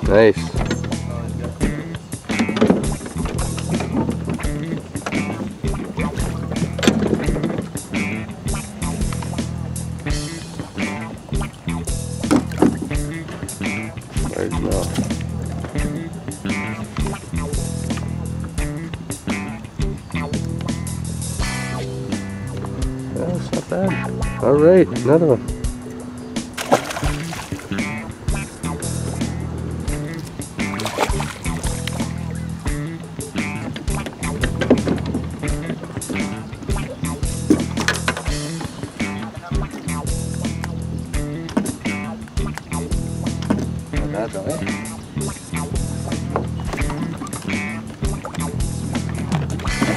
Nice. Largemouth. That's not bad. All right, another one. Not bad though, eh?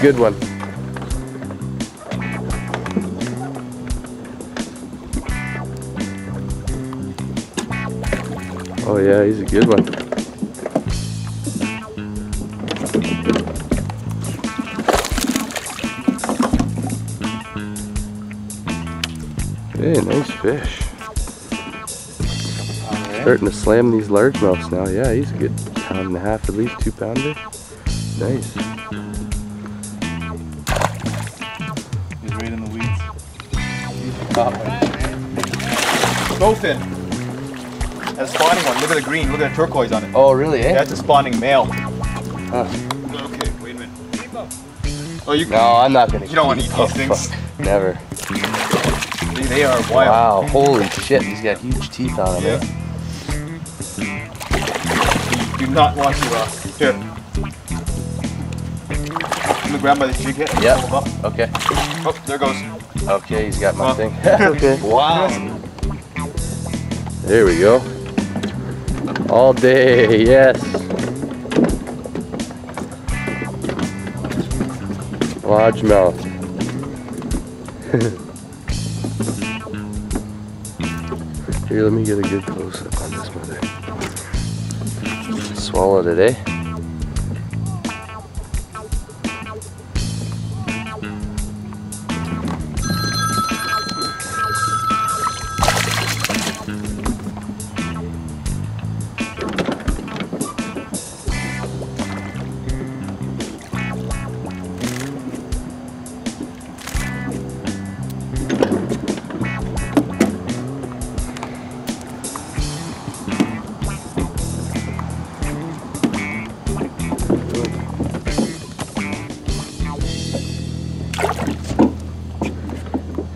Good one. Oh yeah, he's a good one. Hey, nice fish. Starting to slam these largemouths now. Yeah, he's a good pound and a half, at least 2 pounder. Nice. He's right in the weeds. Bowfin. That's a spawning one. Look at the green. Look at the turquoise on it. Oh, really, eh? That's a spawning male. Huh. Okay, wait a minute. Oh, you. No, I'm not gonna. You don't want to eat these things. Fuck. Never. They are wild. Wow, holy shit, he's got huge teeth on him. Yeah. You do not want to. Here. Let me grab by the jig head. Yep. Pull him up. Okay. Oh, there goes. Okay, he's got my Huh. thing. Okay. Wow. There we go. All day, yes. Largemouth. Here, let me get a good close up on this mother. Swallowed it, eh?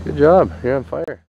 Good job, you're on fire.